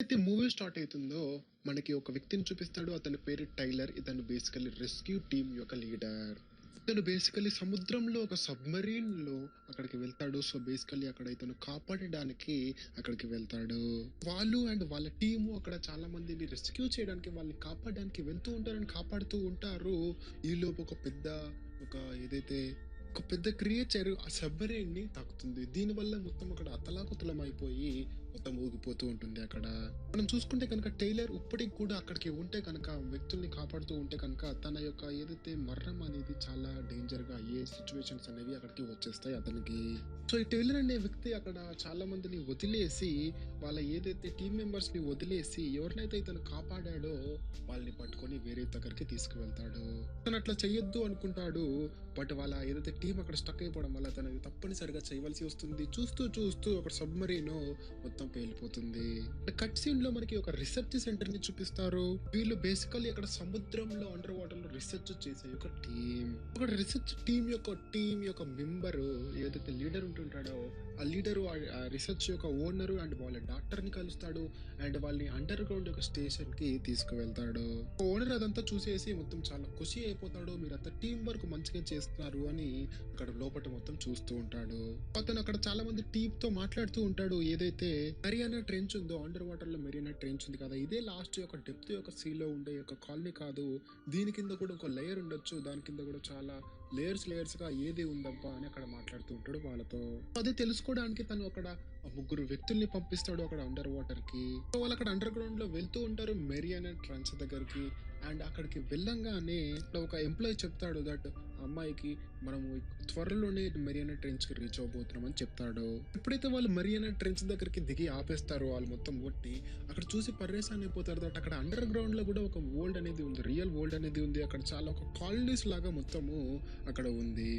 ఎప్పుడైతే movie start అయితుందో మనకి ఒక వ్యక్తిని చూపిస్తాడు. అతని పేరు టైలర్. ఇతను బేసికల్లీ రెస్క్యూ టీమ్ యొక్క లీడర్. ఇతను బేసికల్లీ సముద్రంలో ఒక సబ్‌మరీన్‌లో అక్కడికి వెళ్తాడు. సో, బేసికల్లీ అక్కడ ఇతను కాపాడడానికి అక్కడికి వెళ్తాడు. వాళ్ళు అండ్ వాళ్ళ టీము అక్కడ చాలా మందిని రెస్క్యూ చేయడానికి, వాళ్ళని కాపాడడానికి వెళ్తూ ఉంటారని కాపాడుతూ ఉంటారు. ఈలోపు ఒక ఏదైతే ఒక పెద్ద క్రియేచర్ ఆ సబ్‌మరీన్‌ని తాకుతుంది. దీనివల్ల మొత్తం అక్కడ అతలాకుతలం అయిపోయి మొత్తం ఊగిపోతూ ఉంటుంది అక్కడ. మనం చూసుకుంటే కనుక టైలర్ ఇప్పటికి కూడా అక్కడికి ఉంటే కనుక వ్యక్తుల్ని కాపాడుతూ ఉంటే కనుక తన యొక్క ఏదైతే మరణం అనేది చాలా డేంజర్‌గా అయ్యే సిట్యుయేషన్స్ అనేవి అక్కడికి వచ్చేస్తాయి అతనికి. సో, ఈ టైలర్ అనే వ్యక్తి అక్కడ చాలా మందిని వదిలేసి వాళ్ళ ఏదైతే టీమ్ మెంబర్స్‌ని వదిలేసి ఎవరినైతే ఇతను కాపాడాడో వాళ్ళని పట్టుకొని వేరే దగ్గరికి తీసుకువెళ్తాడు. తను అట్లా చేయొద్దు అనుకుంటాడు. బట్ వాళ్ళ ఏదైతే టీమ్ అక్కడ స్టక్ అయిపోవడం వల్ల తను తప్పనిసరిగా చేయవలసి వస్తుంది. చూస్తూ ఒక సబ్‌మరీన్ మొత్తం పేలిపోతుంది. కట్ సీన్ లో మనకి ఒక రీసెర్చ్ సెంటర్ ని చూపిస్తారు. వీళ్ళు బేసికల్లీ అక్కడ సముద్రంలో అండర్ వాటర్ లో రీసెర్చ్ చేసే ఒక టీమ్. ఒక రీసెర్చ్ టీమ్ యొక్క మెంబర్ ఏదైతే లీడర్ ఉంటుంటాడో ఆ లీడరు ఆ రీసెర్చ్ యొక్క ఓనరు అండ్ వాళ్ళ డాక్టర్ ని కలుస్తాడు. అండ్ వాళ్ళని అండర్ గ్రౌండ్ యొక్క స్టేషన్ కి తీసుకువెళ్తాడు. ఓనర్ అదంతా చూసేసి మొత్తం చాలా ఖుషి అయిపోతాడు. మీరంతా టీం వర్క్ మంచిగా చేస్తున్నారు అని అక్కడ లోపట మొత్తం చూస్తూ ఉంటాడు. అతను అక్కడ చాలా మంది టీమ్ తో మాట్లాడుతూ ఉంటాడు. ఏదైతే మెరియానా ట్రెంచ్ ఉందో అండర్ వాటర్ లో మెరియానా ట్రెంచ్ ఉంది కదా, ఇదే లాస్ట్ యొక్క డెప్త్ యొక్క సీ లో ఉండే యొక్క కాలనీ కాదు. దీని కింద కూడా ఒక లేయర్ ఉండొచ్చు. దాని కింద కూడా చాలా లేయర్స్ గా ఏది ఉందబ్బా అని అక్కడ మాట్లాడుతూ ఉంటాడు వాళ్ళతో. అది తెలుసుకోవడానికి తను అక్కడ ముగ్గురు వ్యక్తుల్ని పంపిస్తాడు అక్కడ అండర్ వాటర్ కి. సో, వాళ్ళు అక్కడ అండర్ గ్రౌండ్ లో వెళ్తూ ఉంటారు మెరియానా ట్రెంచ్ దగ్గరికి. అండ్ అక్కడికి వెళ్ళంగానే ఒక ఎంప్లాయీ చెప్తాడు దట్ అమ్మాయికి మనము త్వరలోనే మెరియానా ట్రెంచ్ కి రీచ్ అవబోతున్నాం అని చెప్తాడు. ఎప్పుడైతే వాళ్ళు మెరియానా ట్రెంచ్ దగ్గరికి దిగి ఆపేస్తారో వాళ్ళు మొత్తం కొట్టి అక్కడ చూసి పరేషాన్ అయిపోతారు. దట్ అక్కడ అండర్ గ్రౌండ్ లో కూడా ఒక వరల్డ్ అనేది ఉంది, రియల్ వరల్డ్ అనేది ఉంది. అక్కడ చాలా ఒక కాలనీస్ లాగా మొత్తము అక్కడ ఉంది.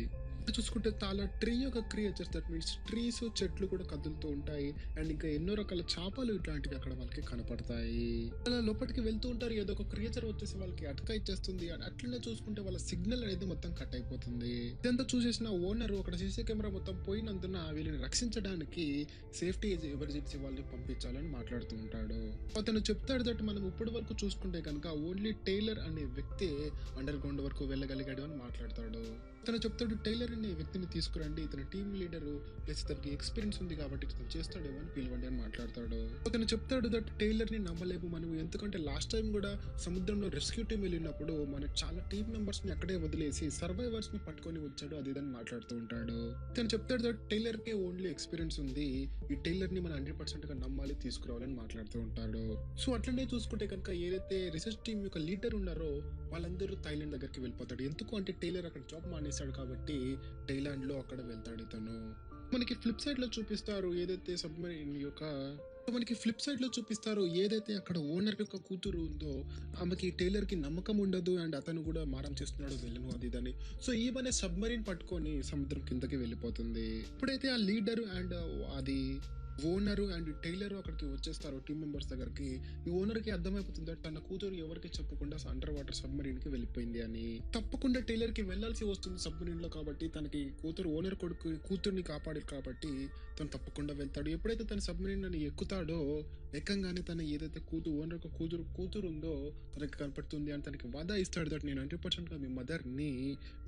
చూసుకుంటే చాలా ట్రీ యొక్క క్రియేచర్స్, దట్ మీన్స్ ట్రీస్ చెట్లు కూడా కదులుతూ ఉంటాయి. అండ్ ఇంకా ఎన్నో రకాల చేపలు ఇట్లాంటివి అక్కడ వాళ్ళకి కనపడతాయి. అలా లోపలికి వెళ్తూ ఉంటారు. ఏదో ఒక క్రియేచర్ వచ్చేసి వాళ్ళకి అటక ఇచ్చేస్తుంది. అట్లనే చూసుకుంటే వాళ్ళ సిగ్నల్ అనేది మొత్తం కట్ అయిపోతుంది. ఇదంతా చూసేసిన ఓనర్ అక్కడ సీసీ కెమెరా మొత్తం పోయినందున వీళ్ళని రక్షించడానికి సేఫ్టీ ఎమర్జెన్సీ వాళ్ళని పంపించాలని మాట్లాడుతూ ఉంటాడు. అతను చెప్తాడు దట్ మనం ఇప్పటి వరకు చూసుకుంటే కనుక ఓన్లీ టైలర్ అనే వ్యక్తి అండర్ గ్రౌండ్ వరకు వెళ్ళగలిగాడు అని మాట్లాడతాడు. అతను చెప్తాడు టైలర్ అనే వ్యక్తిని తీసుకురండి, ఇతను టీమ్ లీడర్ ప్లస్ ఇతనికి ఎక్స్పీరియన్స్ ఉంది కాబట్టి ఇతను చేస్తాడేమో అని పిలవండి అని మాట్లాడతాడు. అతను చెప్తాడు దట్ టైలర్ ని నమ్మలేము మనం, ఎందుకంటే లాస్ట్ టైం కూడా సముద్రంలో రెస్క్యూ టీం వెళ్ళినప్పుడు మనకు చాలా టీమ్ మెంబర్స్ ని అక్కడే వదిలేసి సర్వైవర్స్ ని పట్టుకొని వచ్చాడు అది ఇదని మాట్లాడుతూ ఉంటాడు. ఇతను చెప్తాడు దట్ టైలర్ కే ఓన్లీ ఎక్స్పీరియన్స్ ఉంది, ఈ టైలర్ ని మనం 100% గా నమ్మాలి, తీసుకురావాలని మాట్లాడుతూ ఉంటాడు. సో అట్లనే చూసుకుంటే కనుక ఏదైతే రీసెర్చ్ టీం యొక్క లీడర్ ఉన్నారో వాళ్ళందరూ థాయిలాండ్ దగ్గరికి వెళ్ళిపోతాడు. ఎందుకు అంటే టైలర్ అక్కడ జాబ్ మానేశాడు కాబట్టి థాయిలాండ్ లో అక్కడ వెళ్తాడు ఇతను. మనకి ఫ్లిప్ సైడ్ లో చూపిస్తారు ఏదైతే సబ్మరీన్ యొక్క మనకి ఫ్లిప్ సైడ్ లో చూపిస్తారు ఏదైతే అక్కడ ఓనర్ యొక్క కూతురు ఉందో ఆమెకి టైలర్ కి నమ్మకం ఉండదు అండ్ అతను కూడా మారం చేస్తున్నాడు వెళ్ళను అది ఇదని. సో ఈమెనే సబ్మరీన్ పట్టుకొని సముద్రం కిందకి వెళ్ళిపోతుంది. ఇప్పుడైతే ఆ లీడర్ అండ్ అది ఓనరు అండ్ టైలర్ అక్కడికి వచ్చేస్తారు టీం మెంబర్స్ దగ్గరికి. ఈ ఓనర్ కి అర్థమైపోతుంది తన కూతురు ఎవరికి చెప్పకుండా అండర్ వాటర్ సబ్మరీన్ కి వెళ్ళిపోయింది అని. తప్పకుండా టైలర్ కి వెళ్లాల్సి వస్తుంది సబ్మరీన్ లో కాబట్టి తనకి ఓనర్ కొడుకు కూతుర్ని కాపాడాలి కాబట్టి తను తప్పకుండా వెళ్తాడు. ఎప్పుడైతే తన సబ్మరీన్ అని ఎక్కుతాడో ఎక్కంగానే తన ఏదైతే ఓనర్ కూతురు ఉందో తనకి కనపడుతుంది అని తనకి వాదా ఇస్తాడు దట్ నేను 100% గా మీ మదర్ ని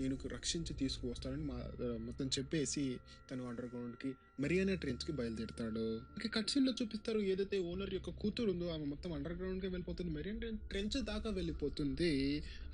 నేను రక్షించి తీసుకువస్తానని మొత్తం చెప్పేసి తను అండర్ గ్రౌండ్ కి మెరియానా ట్రెంచ్ కి బయలుదేరుతాడు. కట్ సీన్ లో చూపిస్తారు ఏదైతే ఓనర్ యొక్క కూతురు ఉందో ఆమె మొత్తం అండర్ గ్రౌండ్ గా వెళ్ళిపోతుంది, మెరియానా ట్రెంచ్ దాకా వెళ్ళిపోతుంది.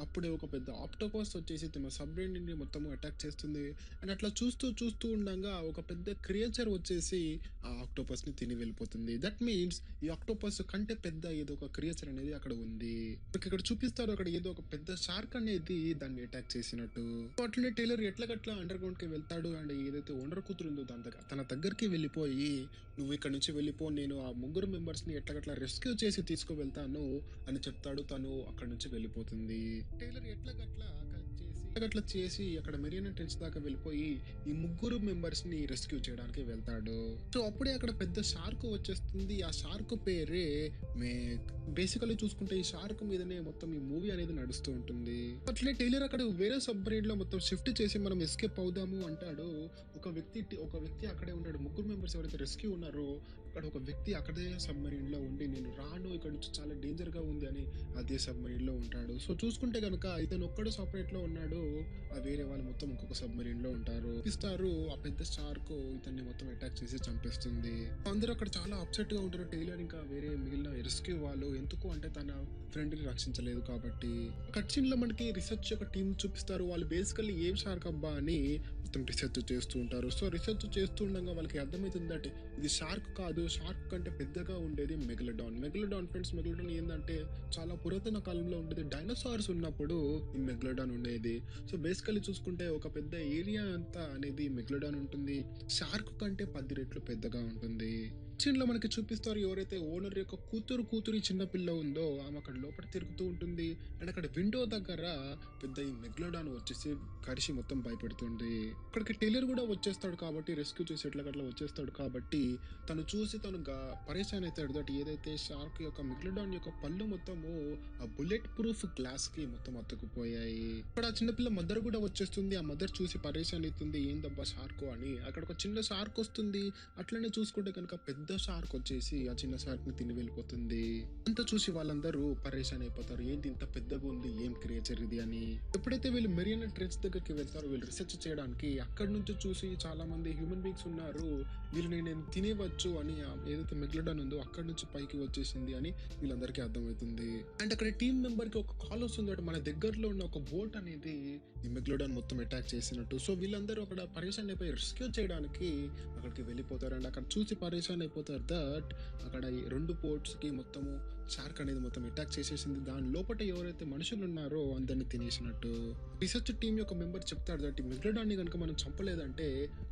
అప్పుడే ఒక పెద్ద ఆక్టోపస్ వచ్చేసి తమ సబ్మరీన్ ని మొత్తం అటాక్ చేస్తుంది. అండ్ అట్లా చూస్తూ ఉండగా ఒక పెద్ద క్రియేచర్ వచ్చేసి ఆ ఆక్టోపస్ ని తిని వెళ్ళిపోతుంది. దట్ మీన్స్ ఈ ఆక్టోపస్ కంటే పెద్ద ఏదో ఒక క్రియేచర్ అనేది అక్కడ ఉంది. ఇక్కడ చూపిస్తారు అక్కడ ఏదో ఒక పెద్ద షార్క్ అనేది దాన్ని అటాక్ చేసినట్టు. అట్లనే టైలర్ ఎట్లగట్లా అండర్ గ్రౌండ్ కి వెళ్తాడు అండ్ ఏదైతే ఓనర్ కూతురు ఉందో తన దగ్గరికి వెళ్ళిపోయి నువ్వు ఇక్కడ నుంచి వెళ్ళిపో, నేను ఆ ముగ్గురు మెంబర్స్ ని ఎట్లగట్లా రెస్క్యూ చేసి తీసుకువెళ్తాను అని చెప్తాడు. తను అక్కడ నుంచి వెళ్ళిపోతుంది. టైలర్ ఎట్లగట్లా చేసి అక్కడ మెరియానా ట్రెంచ్ దాకా వెళ్ళిపోయి ఈ ముగ్గురు మెంబర్స్ ని రెస్క్యూ చేయడానికి వెళ్తాడు. సో అప్పుడే అక్కడ పెద్ద షార్క్ వచ్చేస్తుంది. ఆ షార్క్ పేరే బేసికల్లీ చూసుకుంటే ఈ షార్క్ మీదనే మొత్తం ఈ మూవీ అనేది నడుస్తూ ఉంటుంది. అట్లే టైలర్ అక్కడ వేరే సబ్మరీన్ లో మొత్తం షిఫ్ట్ చేసి మనం ఎస్కేప్ అవుదాము అంటాడు. ఒక వ్యక్తి అక్కడే ఉంటాడు. ముగ్గురు మెంబర్స్ ఎవరైతే రెస్క్యూ ఉన్నారో అక్కడ ఒక వ్యక్తి అక్కడే సబ్మరీన్ లో ఉండి నేను రాను ఇక్కడ నుంచి చాలా డేంజర్‌గా ఉంది అని అదే సబ్‌మరీన్‌లో ఉంటాడు. సో, చూసుకుంటే గనుక ఇతను ఒక్కడు సెపరేట్‌లో ఉన్నాడు. వేరే వాళ్ళు మొత్తం ఇంకొక సబ్‌మరీన్‌లో ఉంటారు. చూపిస్తారు ఆ పెద్ద షార్క్ ఇతన్ని మొత్తం అటాక్ చేసి చంపేస్తుంది. అందరూ అక్కడ చాలా అప్‌సెట్‌గా ఉంటారు. టైలర్ ఇంకా వేరే మిగిలిన రెస్క్యూ వాళ్ళు. ఎందుకు అంటే తన ఫ్రెండ్‌ని రక్షించలేదు కాబట్టి. కట్ సీన్‌లో మనకి రిసర్చ్ యొక్క టీమ్ చూపిస్తారు. వాళ్ళు బేసికల్లీ ఏం షార్క్ అబ్బా అని మొత్తం రిసర్చ్ చేస్తూ ఉంటారు. సో, రిసర్చ్ చేస్తూ ఉండంగా వాళ్ళకి అర్థమైతుంది దట్ ఇది షార్క్ కాదు. షార్క్ కంటే పెద్దగా ఉండేది మెగలడాన్. మెగలడాన్ ఫ్రెండ్స్, మెగలడాన్ ఏందంటే చాలా పురాతన కాలంలో ఉండేది. డైనోసార్స్ ఉన్నప్పుడు ఈ మెగలడాన్ ఉండేది. సో, బేసికల్లీ చూసుకుంటే ఒక పెద్ద ఏరియా అంతా అనేది మెగలడాన్ ఉంటుంది. షార్క్ కంటే 10 రెట్లు పెద్దగా ఉంటుంది. సీన్‌లో మనకి చూపిస్తారు ఎవరైతే ఓనర్ యొక్క కూతురి చిన్న పిల్ల ఉందో ఆమె అక్కడ లోపల తిరుగుతూ ఉంటుంది. అండ్ అక్కడ విండో దగ్గర పెద్ద ఈ మెగ్లోడాన్ వచ్చేసి కరిసి మొత్తం భయపెడుతుంది. అక్కడికి టైలర్ కూడా వచ్చేస్తాడు కాబట్టి రెస్క్యూ చేసి ఎట్లాగట్లా వచ్చేస్తాడు కాబట్టి తను చూసి తను పరేషాన్ అవుతాడు. దట్ ఏదైతే షార్క్ యొక్క మెగ్లోడాన్ యొక్క పళ్ళు మొత్తము ఆ బుల్లెట్ ప్రూఫ్ గ్లాస్ కి మొత్తం అతుక్కుపోయాయి. అక్కడ ఆ చిన్నపిల్ల మదర్ కూడా వచ్చేస్తుంది. ఆ మదర్ చూసి పరేషాన్ అవుతుంది ఏందబ్బా షార్క్ అని. అక్కడ ఒక చిన్న షార్క్ వస్తుంది. అట్లనే చూసుకుంటే కనుక పెద్ద షార్క్ వచ్చేసి ఆ చిన్న షార్క్ ని తిని వెళ్ళిపోతుంది. అంతా చూసి వాళ్ళందరూ పరేషాన్ అయిపోతారు. ఏంటి ఇంత పెద్దగా ఉంది, ఏం క్రియేచర్ ఇది అని. ఎప్పుడైతే వీళ్ళు మెరీనా ట్రెంచ్ దగ్గరికి వెళ్తారో వీళ్ళు రీసెర్చ్ చేయడానికి, అక్కడ నుంచి చూసి చాలా మంది హ్యూమన్ బీయింగ్స్ ఉన్నారు, వీళ్ళని నేను తినేవచ్చు అని ఏదైతే మెగ్లడాన్ ఉందో అక్కడ నుంచి పైకి వచ్చేసింది అని వీళ్ళందరికీ అర్థమవుతుంది. అండ్ అక్కడ టీమ్ మెంబర్ కి ఒక కాల్ వస్తుంది అంటే మన దగ్గరలో ఉన్న ఒక బోట్ అనేది ఈ మెగ్లడాన్ మొత్తం అటాక్ చేసినట్టు. సో వీళ్ళందరూ అక్కడ పరేషాన్ అయిపోయి రెస్క్యూ చేయడానికి అక్కడికి వెళ్ళిపోతారు. అండ్ అక్కడ చూసి పరేషాన్ అయిపోతారు దట్ అక్కడ ఈ 2 బోట్స్ కి మొత్తము షార్క్ అనేది మొత్తం అటాక్ చేసేసింది. దాని లోపల ఎవరైతే మనుషులు ఉన్నారో అందరిని తినేసినట్టు. రీసెర్చ్ టీమ్ యొక్క మెంబర్ చెప్తాడు దట్ ఈ మెగ్లడాన్ని కనుక మనం చంపలేదంటే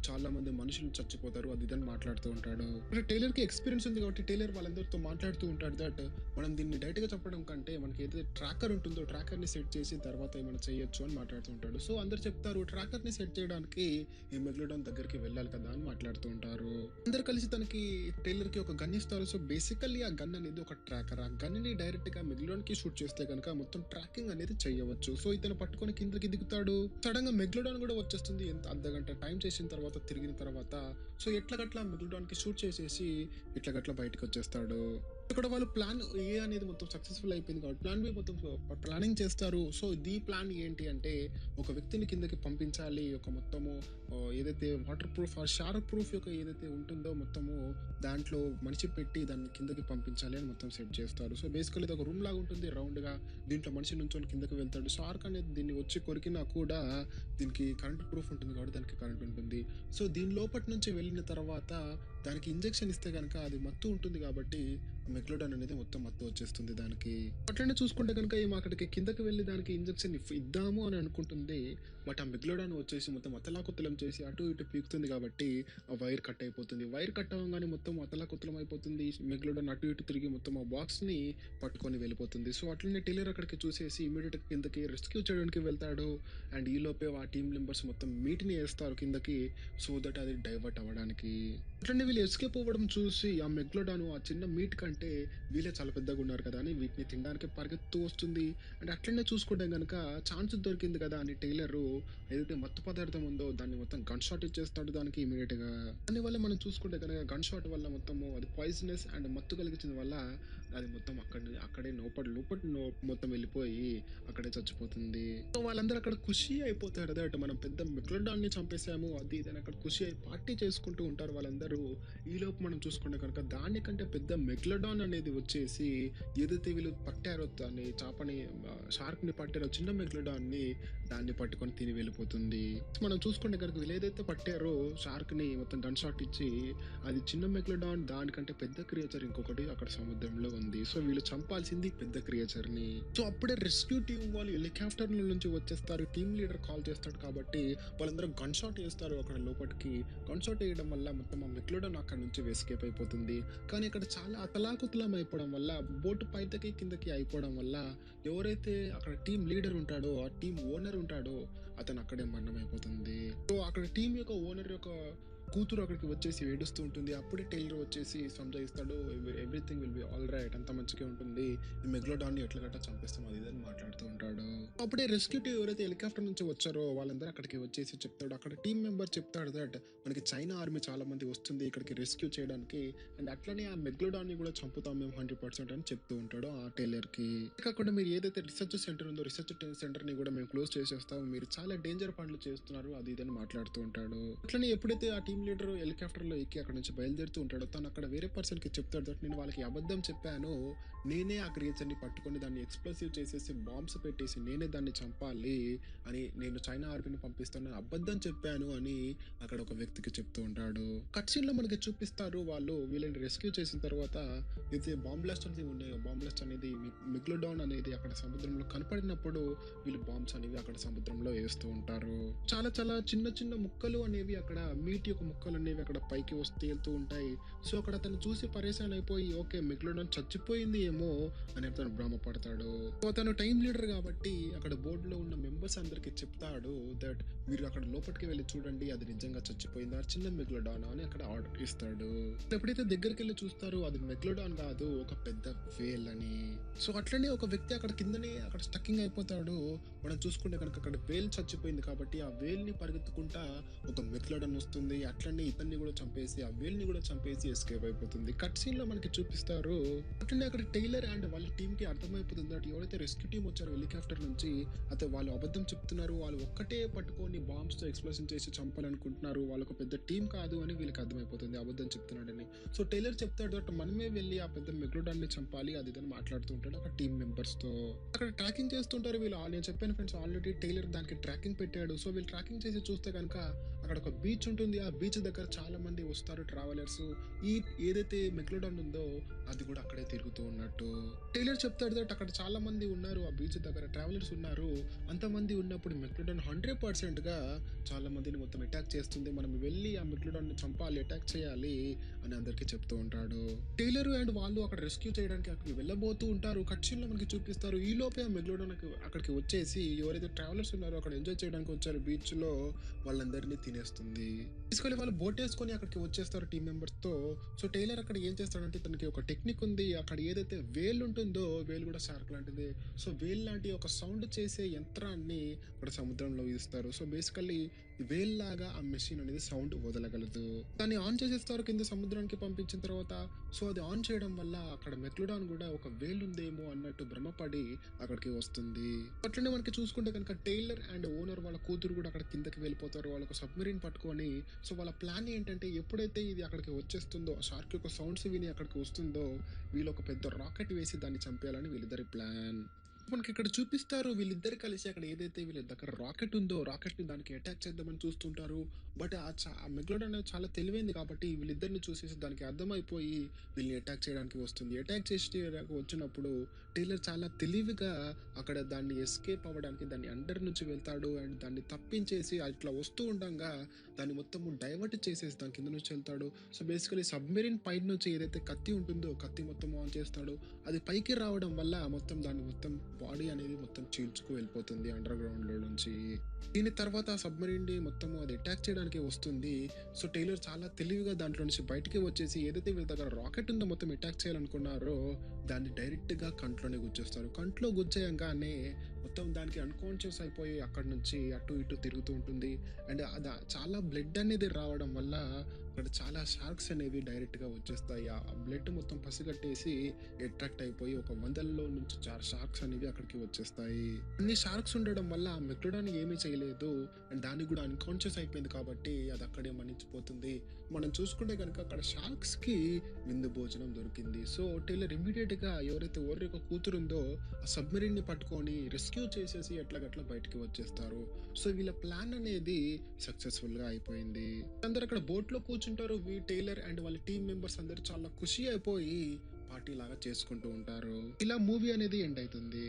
చాలా మంది మనుషులు చచ్చిపోతారు అది ఇదని మాట్లాడుతూ ఉంటాడు. టైలర్ కి ఎక్స్పీరియన్స్ ఉంది కాబట్టి టైలర్ వాళ్ళందరితో మాట్లాడుతూ ఉంటాడు దట్ మనం దీన్ని డైరెక్ట్ గా చంపడం కంటే మనకి ఏదైతే ట్రాకర్ ఉంటుందో ట్రాకర్ ని సెట్ చేసి తర్వాత ఏమైనా చేయొచ్చు అని మాట్లాడుతూ ఉంటాడు. సో అందరు చెప్తారు ట్రాకర్ ని సెట్ చేయడానికి ఈ మెగ్లడాన్ దగ్గరికి వెళ్ళాలి కదా అని మాట్లాడుతూ ఉంటారు. అందరు కలిసి తనకి టైలర్ కి ఒక గన్ ఇస్తారు. సో బేసికల్లీ ఆ గన్ అనేది ఒక ట్రాకర్. ఆ గన్ ని డైరెక్ట్ గా మెగ్లడాన్ కి షూట్ చేస్తే కనుక మొత్తం ట్రాకింగ్ అనేది చేయవచ్చు. సో ఇతను పట్టుకొని కిందకి దిగుతాడు. సడన్ గా మెగ్లడాన్ కూడా వచ్చేస్తుంది. ఎంత అర్ధగంట టైం చేసిన తర్వాత తిరిగిన తర్వాత సో ఎట్లగట్లా మెగ్లడాన్ కి షూట్ చేసేసి ఇట్లగట్లా బయటకు వచ్చేస్తాడు. ఇక్కడ వాళ్ళు ప్లాన్ ఏ అనేది మొత్తం సక్సెస్ఫుల్ అయిపోయింది కాబట్టి ప్లాన్ బి మొత్తం ప్లానింగ్ చేస్తారు. సో ది ప్లాన్ ఏంటి అంటే ఒక వ్యక్తిని కిందకి పంపించాలి. ఒక మొత్తము ఏదైతే వాటర్ ప్రూఫ్ ఆ షార్క్ ప్రూఫ్ యొక్క ఏదైతే ఉంటుందో మొత్తము దాంట్లో మనిషి పెట్టి దాన్ని కిందకి పంపించాలి అని మొత్తం సెట్ చేస్తారు. సో బేసికల్లీ ఇది ఒక రూమ్ లాగా ఉంటుంది రౌండ్ గా. దీంట్లో మనిషి నుంచొని కిందకి వెళ్తాడు. షార్క్ అనేది దీన్ని వచ్చి కొరికినా కూడా దీనికి కరెంట్ ప్రూఫ్ ఉంటుంది కాబట్టి దానికి కరెంట్ ఉంటుంది. సో దీని లోపటి నుంచి వెళ్ళిన తర్వాత దానికి ఇంజెక్షన్ ఇస్తే కనుక అది మత్తు ఉంటుంది కాబట్టి మెగ్లోడాన్ అనేది మొత్తం మత్తు వచ్చేస్తుంది దానికి. అట్లనే చూసుకుంటే కనుక ఏమో అక్కడికి కిందకి వెళ్ళి దానికి ఇంజెక్షన్ ఇద్దాము అని అనుకుంటుంది. బట్ ఆ మెగ్లోడాన్ వచ్చేసి మొత్తం అతలాకుతలం చేసి అటు ఇటు పీకుతుంది కాబట్టి ఆ వైర్ కట్ అయిపోతుంది. వైర్ కట్ అవ్వగానే మొత్తం అతలాకుతలం అయిపోతుంది. మెగ్లోడాన్ అటు ఇటు తిరిగి మొత్తం ఆ బాక్స్ ని పట్టుకొని వెళ్ళిపోతుంది. సో అట్లనే టైలర్ అక్కడికి చూసేసి ఇమీడియట్ కిందకి రెస్క్యూ చేయడానికి వెళ్తాడు. అండ్ ఈ లోపే ఆ టీమ్ మెంబర్స్ మొత్తం మీట్ ని వేస్తారు కిందకి సో దట్ అది డైవర్ట్ అవ్వడానికి. అట్లనే వీళ్ళు ఎస్కేప్ అవ్వడం చూసి ఆ మెగ్లోడాన్ ఆ చిన్న మీట్ కంటే వీళ్ళే చాలా పెద్దగా ఉన్నారు కదా అని వీటిని తినడానికి పరిగెత్తు వస్తుంది. అండ్ అట్లనే చూసుకుంటే కనుక ఛాన్స్ దొరికింది కదా అని టైలర్ ఏదైతే మత్తు పదార్థం ఉందో దాన్ని మొత్తం గన్ షాట్ ఇచ్చేస్తాడు దానికి ఇమీడియట్ గా. దానివల్ల మనం చూసుకుంటే కనుక గన్ షాట్ వల్ల మొత్తము అది పాయిజనస్ అండ్ మత్తు కలిగించిన వల్ల అది మొత్తం అక్కడే లోపటి మొత్తం వెళ్ళిపోయి అక్కడే చచ్చిపోతుంది. సో వాళ్ళందరూ అక్కడ ఖుషి అయిపోతారు అదే మనం పెద్ద మెగ్లోడాన్ ని చంపేసాము అది ఇది అని అక్కడ ఖుషి అయి పార్టీ చేసుకుంటూ ఉంటారు వాళ్ళందరూ. ఈలోపు మనం చూసుకుంటే కనుక దానికంటే పెద్ద మెగ్లడాన్ అనేది వచ్చేసి ఏదైతే వీళ్ళు పట్టారో దాన్ని చాపని షార్క్ ని పట్టారో చిన్న మెగ్లడాన్ ని దాన్ని పట్టుకొని తిని వెళ్ళిపోతుంది. మనం చూసుకుంటే కనుక వీళ్ళు ఏదైతే పట్టారో షార్క్ ని మొత్తం గన్ షాట్ ఇచ్చి అది చిన్న మెగ్లడాన్ దానికంటే పెద్ద క్రియేచర్ ఇంకొకటి అక్కడ సముద్రంలో ఉంది. సో వీళ్ళు చంపాల్సింది పెద్ద క్రియేచర్ ని. సో అప్పుడే రెస్క్యూ టీం వాళ్ళు హెలికాప్టర్ నుంచి వచ్చేస్తారు. టీమ్ లీడర్ కాల్ చేస్తాడు కాబట్టి వాళ్ళందరూ గన్ షాట్ వేస్తారు అక్కడ లోపలికి. గన్ షాట్ వేయడం వల్ల మొత్తం ఆ మెగ్లడాన్ అక్కడ నుంచి ఎస్కేప్ అయిపోతుంది. కానీ ఇక్కడ చాలా అతలాకుతలం అయిపోవడం వల్ల బోటు పైకి కిందకి అయిపోవడం వల్ల ఎవరైతే అక్కడ టీం లీడర్ ఉంటాడో ఆ టీం ఓనర్ ఉంటాడో అతను అక్కడే మరణం అయిపోతుంది. సో అక్కడ టీం యొక్క ఓనర్ యొక్క కూతురు అక్కడికి వచ్చేసి ఏడుస్తూ ఉంటుంది. అప్పుడే టైలర్ వచ్చేసి సంజాయిస్తాడు. Everything will be all right, అంతా మంచిగా ఉంటుంది. ఈ మెగ్లోడాన్‌ని ఎట్లాగట్లా చంపేస్తాం అది ఇది అని మాట్లాడుతూ ఉంటాడు. అప్పుడే రెస్క్యూ టీమ్ ఎవరైతే హెలికాప్టర్ నుంచి వచ్చారో వాళ్ళందరూ అక్కడికి వచ్చేసి చెప్తాడు. అక్కడ టీమ్ మెంబర్ చెప్తాడు దట్ మనకి చైనా ఆర్మీ చాలా మంది వస్తుంది ఇక్కడికి రెస్క్యూ చేయడానికి. అండ్ అట్లనే ఆ మెగ్లోడాన్‌ని కూడా చంపుతాం మేము 100% అని చెప్తూ ఉంటాడు ఆ టైలర్‌కి. కాకుండా మీరు ఏదైతే రిసెర్చ్ సెంటర్ ఉందో రిసెర్చ్ సెంటర్‌ని కూడా మేము క్లోజ్ చేసేస్తాం. మీరు చాలా డేంజర్ పనులు చేస్తున్నారు అది ఇది అని మాట్లాడుతూ ఉంటాడు. అట్లనే ఎప్పుడైతే ఆ టీమ్ లీడర్ హెలికాప్టర్‌లో ఎక్కి అక్కడి నుంచి బయలుదేరుతూ ఉంటాడో తను అక్కడ వేరే పర్సన్‌కి చెప్తాడు దట్ నేను వాళ్ళకి అబద్ధం చెప్పాను. నేనే ఆ క్రియేచర్‌ని పట్టుకొని దాన్ని ఎక్స్‌ప్లోసివ్ చేసేసి బాంబ్స్ పెట్టేసి నేనే దాన్ని చంపాలి అని నేను చైనా ఆర్మీని పంపిస్తాను అబద్ధం చెప్పాను అని అక్కడ ఒక వ్యక్తికి చెప్తూ ఉంటాడు. కట్ సీన్‌లో మనకి చూపిస్తారు వాళ్ళు వీళ్ళని రెస్క్యూ చేసిన తర్వాత అయితే బాంబ్ బ్లాస్ట్ అనేది ఉన్నాయో బాంబ్ బ్లాస్ట్ అనేది మిగ్లోడాన్ అనేది అక్కడ సముద్రంలో కనపడినప్పుడు వీళ్ళు బాంబ్స్ అనేవి అక్కడ సముద్రంలో వేస్తూ ఉంటారు. చాలా చాలా చిన్న చిన్న ముక్కలు అనేవి అక్కడ మీట్ యొక్క ముక్కలు అనేవి అక్కడ పైకి వస్తూ తేలుతూ ఉంటాయి. సో అక్కడ అతను చూసి పరేషాన్ అయిపోయి ఓకే మెగ్లోడాన్ చచ్చిపోయింది ఏమో అని అతను భ్రమపడతాడు. సో అతను టైం లీడర్ కాబట్టి అక్కడ బోర్డులో ఉన్న మెంబర్స్ అందరికి చెప్తాడు దట్ మీరు అక్కడ లోపలికి వెళ్ళి చూడండి అది నిజంగా చచ్చిపోయిందా చిన్న మెగ్లోడాన్ అని అక్కడ ఆర్డర్ ఇస్తాడు. ఎప్పుడైతే దగ్గరికి వెళ్ళి చూస్తారో అది మెగ్లోడాన్ కాదు ఒక పెద్ద వేల్ అని. సో అట్లనే ఒక వ్యక్తి అక్కడ కిందనే అక్కడ స్టక్కింగ్ అయిపోతాడు. మనం చూసుకుంటే కనుక అక్కడ వేల్ చచ్చిపోయింది కాబట్టి ఆ వేల్ ని పరిగెత్తుకుంటా ఒక మెగ్లోడాన్ వస్తుంది. అట్లనే ఇతన్ని కూడా చంపేసి ఆ వేల్ ని కూడా చంపేసి ఎస్కేప్ అయిపోతుంది. కట్ సీన్ లో మనకి చూపిస్తారు. అట్లనే అక్కడ టైలర్ అండ్ వాళ్ళ టీమ్ కి అర్థమైపోతుంది అంటే ఎవరైతే రెస్క్యూ టీమ్ వచ్చారో హెలికాప్టర్ నుంచి అయితే వాళ్ళు అబద్ధం చెప్తున్నారు. వాళ్ళు ఒక్కటే పట్టుకొని బాంబ్స్ తో ఎక్స్ప్లోషన్ చేసి చంపాలనుకుంటున్నారు. వాళ్ళకు పెద్ద టీం కాదు అని వీళ్ళకి అర్థమైపోతుంది అబద్ధం చెప్తున్నాడని. సో టైలర్ చెప్తాడు దట్ మనమే వెళ్ళి ఆ పెద్ద మెగ్లోడాన్ ని చంపాలి అది ఇదని మాట్లాడుతూ ఉంటాడు అక్కడ టీమ్ మెంబర్స్ తో. అక్కడ ట్రాకింగ్ చేస్తుంటారు వీళ్ళు. నేను చెప్పాను ఫ్రెండ్స్ ఆల్రెడీ టైలర్ దానికి ట్రాకింగ్ పెట్టాడు. సో వీళ్ళు ట్రాకింగ్ చేసి చూస్తే కనుక అక్కడ ఒక బీచ్ ఉంటుంది. ఆ బీచ్ దగ్గర చాలా మంది వస్తారు ట్రావెలర్స్. ఈ ఏదైతే మెగ్లోడాన్ ఉందో అది కూడా అక్కడే తిరుగుతూ ఉన్నట్టు టైలర్ చెప్తాడు దట్ అక్కడ చాలా మంది ఉన్నారు ఆ బీచ్ దగ్గర ట్రావెలర్స్ ఉన్నారు. అంతమంది ఉన్నప్పుడు మెగ్లోడాన్ 100% గా చాలా మందిని మొత్తం అటాక్ చేస్తుంది. మనం వెళ్ళి ఆ మెగ్లోడాన్ ని చంపాలి అటాక్ చేయాలి అని అందరికీ చెప్తూ ఉంటాడు. టైలర్ అండ్ వాళ్ళు అక్కడ రెస్క్యూ చేయడానికి అక్కడికి వెళ్ళబోతూ ఉంటారు. కట్ సీన్ లో మనకి చూపిస్తారు. ఈ లోపే ఆ మెగ్లోడాన్ అక్కడికి వచ్చేసి ఎవరైతే ట్రావెలర్స్ ఉన్నారో అక్కడ ఎంజాయ్ చేయడానికి వచ్చారు బీచ్ లో వాళ్ళందరినీ తినేస్తుంది. తీసుకొని వాళ్ళు బోట్ వేసుకొని అక్కడికి వచ్చేస్తారు టీం మెంబర్స్ తో. సో టైలర్ అక్కడ ఏం చేస్తాడంటే తనకి ఒక టెక్నిక్ ఉంది. అక్కడ ఏదైతే వేల్ ఉంటుందో వేల్ కూడా షార్క్ లాంటిది. సో వేల్ లాంటి ఒక సౌండ్ చేసే యంత్రాన్ని అక్కడ సముద్రంలో ఇస్తారు. సో బేసికల్లీ వేల్ లాగా ఆ మెషిన్ అనేది సౌండ్ వదలగలదు. దాన్ని ఆన్ చేసేస్తారు కింద సముద్రానికి పంపించిన తర్వాత. సో అది ఆన్ చేయడం వల్ల అక్కడ మెగ్లోడాన్ కూడా ఒక వేల్ ఉందేమో అన్నట్టు భ్రమపడి అక్కడికి వస్తుంది. అట్లనే మనకి చూసుకుంటే కనుక టైలర్ అండ్ ఓనర్ వాళ్ళ కూతురు కూడా అక్కడ కిందకి వెళ్ళిపోతారు వాళ్ళకు సబ్మెరీన్ పట్టుకొని. సో వాళ్ళ ప్లాన్ ఏంటంటే ఎప్పుడైతే ఇది అక్కడికి వచ్చేస్తుందో ఆ షార్క్ యొక్క సౌండ్స్ విని అక్కడికి వస్తుందో వీళ్ళు ఒక పెద్ద రాకెట్ వేసి దాన్ని చంపేయాలని వీళ్ళిద్దరి ప్లాన్. మనకి ఇక్కడ చూపిస్తారు వీళ్ళిద్దరు కలిసి అక్కడ ఏదైతే వీళ్ళ దగ్గర రాకెట్ ఉందో రాకెట్ ని దానికి అటాక్ చేద్దామని చూస్తుంటారు. బట్ ఆ మెగ్లోడాన్ అనేది చాలా తెలివైంది కాబట్టి వీళ్ళిద్దరిని చూసేసి దానికి అర్థమైపోయి వీళ్ళని అటాక్ చేయడానికి వస్తుంది. అటాక్ చేసి వచ్చినప్పుడు టైలర్ చాలా తెలివిగా అక్కడ దాన్ని ఎస్కేప్ అవ్వడానికి దాన్ని అండర్ నుంచి వెళ్తాడు అండ్ దాన్ని తప్పించేసి అట్లా వస్తూ ఉండగా దాన్ని మొత్తం డైవర్ట్ చేసేసి దాని కింద నుంచి వెళ్తాడు. సో బేసికలీ సబ్మెరీన్ పై నుంచి ఏదైతే కత్తి ఉంటుందో కత్తి మొత్తం ఆన్ చేస్తాడు. అది పైకి రావడం వల్ల మొత్తం దాన్ని మొత్తం బాడీ అనేది మొత్తం చీల్చుకు వెళ్ళిపోతుంది అండర్ గ్రౌండ్ లో నుంచి. దీని తర్వాత ఆ సబ్మరీన్ ని మొత్తం అది అటాక్ చేయడానికి వస్తుంది. సో టైలర్ చాలా తెలివిగా దాంట్లో నుంచి బయటికి వచ్చేసి ఏదైతే వీళ్ళ దగ్గర రాకెట్ ఉందో మొత్తం అటాక్ చేయాలనుకున్నారో దాన్ని డైరెక్ట్ గా కంట్లోనే గుచ్చేస్తారు. కంట్లో గుచ్చేయంగానే మొత్తం దానికి అన్కాన్షియస్ అయిపోయి అక్కడ నుంచి అటు ఇటు తిరుగుతూ ఉంటుంది. అండ్ అది చాలా బ్లడ్ అనేది రావడం వల్ల అక్కడ చాలా షార్క్స్ అనేవి డైరెక్ట్ గా వచ్చేస్తాయి. ఆ బ్లడ్ మొత్తం పసిగట్టేసి అట్రాక్ట్ అయిపోయి ఒక 100లో నుంచి షార్క్స్ అనేవి అక్కడికి వచ్చేస్తాయి. అన్ని షార్క్స్ ఉండడం వల్ల ఆ మెగ్లోడాన్ ఏమీ చేయలేదు అండ్ దానికి కూడా అన్కాన్షియస్ అయిపోయింది కాబట్టి అది అక్కడే మరణించిపోతుంది. మనం చూసుకుంటే కనుక అక్కడ షార్క్స్ కి విందు భోజనం దొరికింది. సో టైలర్ ఇమ్మీడియట్ గా ఎవరైతే ఓరి యొక్క కూతురు ఉందో ఆ సబ్మెరీన్ ని పట్టుకొని రెస్క్యూ చేసేసి ఎట్లాగట్లా బయటికి వచ్చేస్తారు. సో వీళ్ళ ప్లాన్ అనేది సక్సెస్ఫుల్ గా అయిపోయింది. అందరు అక్కడ బోట్ లో కూర్చుంటారు. టైలర్ అండ్ వాళ్ళ టీమ్ మెంబర్స్ అందరు చాలా ఖుషి అయిపోయి పార్టీ లాగా చేసుకుంటూ ఉంటారు. ఇలా మూవీ అనేది ఎండ్ అవుతుంది.